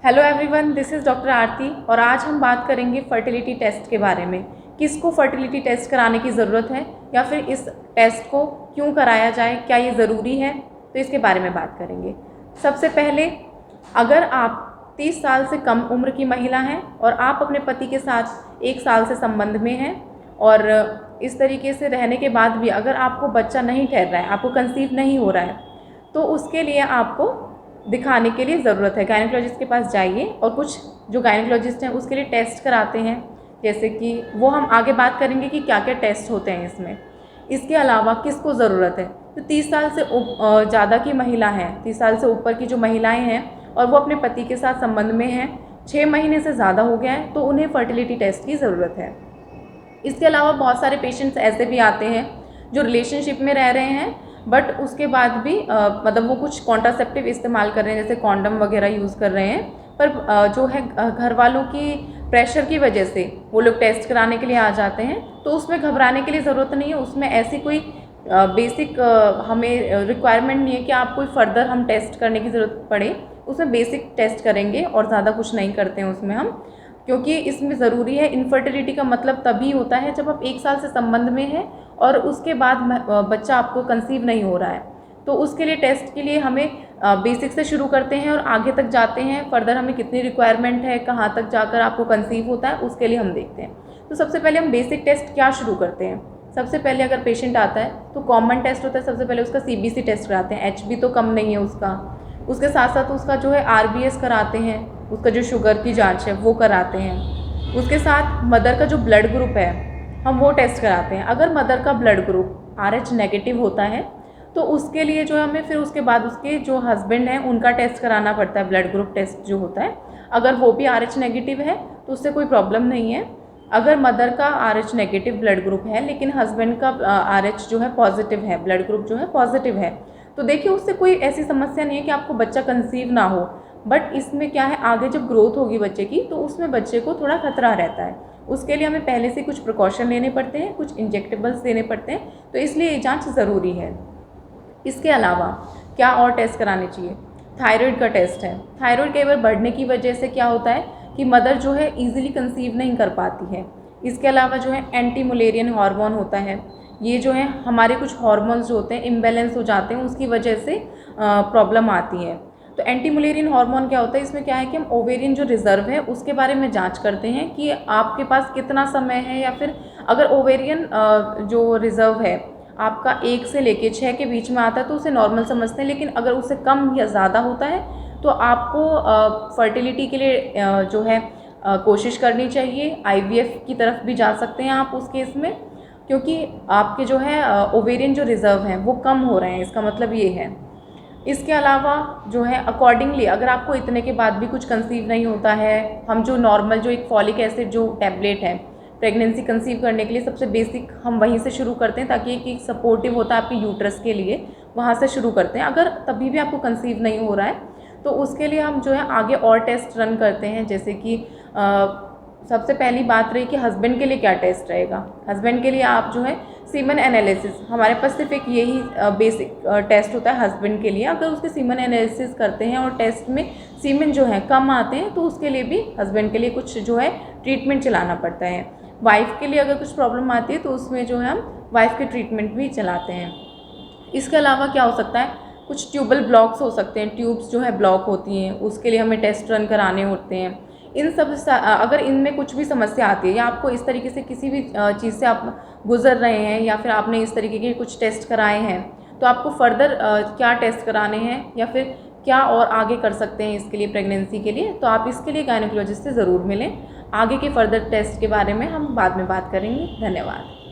Hello everyone, this is doctor Aarti और आज हम बात करेंगे फर्टिलिटी टेस्ट के बारे में। किसको फर्टिलिटी टेस्ट कराने की ज़रूरत है या फिर इस टेस्ट को क्यों कराया जाए, क्या ये ज़रूरी है, तो इसके बारे में बात करेंगे। सबसे पहले, अगर आप 30 साल से कम उम्र की महिला हैं और आप अपने पति के साथ 1 साल से संबंध में हैं और इस तरीके से रहने के बाद भी अगर आपको बच्चा नहीं ठहर रहा है, आपको कंसीव नहीं हो रहा है, तो उसके लिए आपको दिखाने के लिए ज़रूरत है, गायनेकोलॉजिस्ट के पास जाइए और कुछ जो गायनेकोलॉजिस्ट हैं उसके लिए टेस्ट कराते हैं। जैसे कि वो हम आगे बात करेंगे कि क्या क्या टेस्ट होते हैं इसमें। इसके अलावा किसको ज़रूरत है, तो 30 साल से ज़्यादा की महिला हैं, 30 साल से ऊपर की जो महिलाएं हैं और वो अपने पति के साथ संबंध में हैं, 6 महीने से ज़्यादा हो गया है, तो उन्हें फर्टिलिटी टेस्ट की ज़रूरत है। इसके अलावा बहुत सारे पेशेंट्स ऐसे भी आते हैं जो रिलेशनशिप में रह रहे हैं बट उसके बाद भी मतलब वो कुछ कॉन्ट्रासेप्टिव इस्तेमाल कर रहे हैं, जैसे कॉन्डम वगैरह यूज़ कर रहे हैं, पर जो है घर वालों की प्रेशर की वजह से वो लोग टेस्ट कराने के लिए आ जाते हैं। तो उसमें घबराने की लिए ज़रूरत नहीं है, उसमें ऐसी कोई बेसिक हमें रिक्वायरमेंट नहीं है कि आप कोई फर्दर हम टेस्ट करने की ज़रूरत पड़े। उसमें बेसिक टेस्ट करेंगे और ज़्यादा कुछ नहीं करते हैं उसमें हम, क्योंकि इसमें ज़रूरी है। इनफर्टिलिटी का मतलब तभी होता है जब आप 1 साल से संबंध में हैं और उसके बाद बच्चा आपको कंसीव नहीं हो रहा है। तो उसके लिए टेस्ट के लिए हमें बेसिक से शुरू करते हैं और आगे तक जाते हैं। फर्दर हमें कितनी रिक्वायरमेंट है, कहाँ तक जाकर आपको कंसीव होता है, उसके लिए हम देखते हैं। तो सबसे पहले हम बेसिक टेस्ट क्या शुरू करते हैं। सबसे पहले अगर पेशेंट आता है तो कॉमन टेस्ट होता है, सबसे पहले उसका CBC टेस्ट कराते हैं। HB तो कम नहीं है उसका, उसके साथ साथ उसका जो है RBS कराते हैं, उसका जो शुगर की जांच है वो कराते हैं। उसके साथ मदर का जो ब्लड ग्रुप है हम वो टेस्ट कराते हैं। अगर मदर का ब्लड ग्रुप RH नेगेटिव होता है तो उसके लिए जो हमें फिर उसके बाद उसके जो हस्बैंड हैं उनका टेस्ट कराना पड़ता है, ब्लड ग्रुप टेस्ट जो होता है। अगर वो भी RH नेगेटिव है तो उससे कोई प्रॉब्लम नहीं है। अगर मदर का RH नेगेटिव ब्लड ग्रुप है लेकिन हस्बैंड का RH जो है पॉजिटिव है, ब्लड ग्रुप जो है पॉजिटिव है, तो देखिए उससे कोई ऐसी समस्या नहीं है कि आपको बच्चा कंसीव ना हो। बट इसमें क्या है, आगे जब ग्रोथ होगी बच्चे की तो उसमें बच्चे को थोड़ा खतरा रहता है। उसके लिए हमें पहले से कुछ प्रिकॉशन लेने पड़ते हैं, कुछ इंजेक्टेबल्स देने पड़ते हैं, तो इसलिए ये जांच ज़रूरी है। इसके अलावा क्या और टेस्ट कराने चाहिए, थायराइड का टेस्ट है। थायराइड कई बार बढ़ने की वजह से क्या होता है कि मदर जो है ईजिली कंसीव नहीं कर पाती है। इसके अलावा जो है एंटी मुलेरियन हार्मोन होता है, ये जो है हमारे कुछ हार्मोन्स जो होते हैं इम्बैलेंस हो जाते हैं, उसकी वजह से प्रॉब्लम आती है। तो एंटी मुलेरियन हार्मोन क्या होता है, इसमें क्या है कि हम ओवेरियन जो रिज़र्व है उसके बारे में जांच करते हैं कि आपके पास कितना समय है, या फिर अगर ओवेरियन जो रिज़र्व है आपका 1 से लेके 6 के बीच में आता है तो उसे नॉर्मल समझते हैं। लेकिन अगर उससे कम या ज़्यादा होता है तो आपको फर्टिलिटी के लिए जो है कोशिश करनी चाहिए। IVF की तरफ भी जा सकते हैं आप उस केस में, क्योंकि आपके जो है ओवेरियन जो रिज़र्व हैं वो कम हो रहे हैं, इसका मतलब ये है। इसके अलावा जो है अकॉर्डिंगली अगर आपको इतने के बाद भी कुछ कंसीव नहीं होता है, हम जो नॉर्मल जो एक फॉलिक एसिड जो टैबलेट है प्रेगनेंसी कंसीव करने के लिए, सबसे बेसिक हम वहीं से शुरू करते हैं ताकि एक सपोर्टिव होता है आपके यूट्रस के लिए, वहाँ से शुरू करते हैं। अगर तभी भी आपको कंसीव नहीं हो रहा है तो उसके लिए हम जो है आगे और टेस्ट रन करते हैं। जैसे कि सबसे पहली बात रही कि हस्बैंड के लिए क्या टेस्ट रहेगा। हस्बैंड के लिए आप जो है सीमन एनालिसिस, हमारे पास सिर्फ एक यही बेसिक टेस्ट होता है हस्बैंड के लिए। अगर उसके सीमन एनालिसिस करते हैं और टेस्ट में सीमन जो है कम आते हैं तो उसके लिए भी हस्बैंड के लिए कुछ जो है ट्रीटमेंट चलाना पड़ता है। वाइफ के लिए अगर कुछ प्रॉब्लम आती है तो उसमें जो है हम वाइफ के ट्रीटमेंट भी चलाते हैं। इसके अलावा क्या हो सकता है, कुछ ट्यूबल ब्लॉक्स हो सकते हैं, ट्यूब्स जो है ब्लॉक होती हैं, उसके लिए हमें टेस्ट रन कराने होते हैं। इन सब अगर इनमें कुछ भी समस्या आती है या आपको इस तरीके से किसी भी चीज़ से आप गुजर रहे हैं या फिर आपने इस तरीके के कुछ टेस्ट कराए हैं, तो आपको फर्दर क्या टेस्ट कराने हैं या फिर क्या और आगे कर सकते हैं इसके लिए प्रेगनेंसी के लिए, तो आप इसके लिए गायनेकोलॉजिस्ट से ज़रूर मिलें। आगे के फर्दर टेस्ट के बारे में हम बाद में बात करेंगे। धन्यवाद।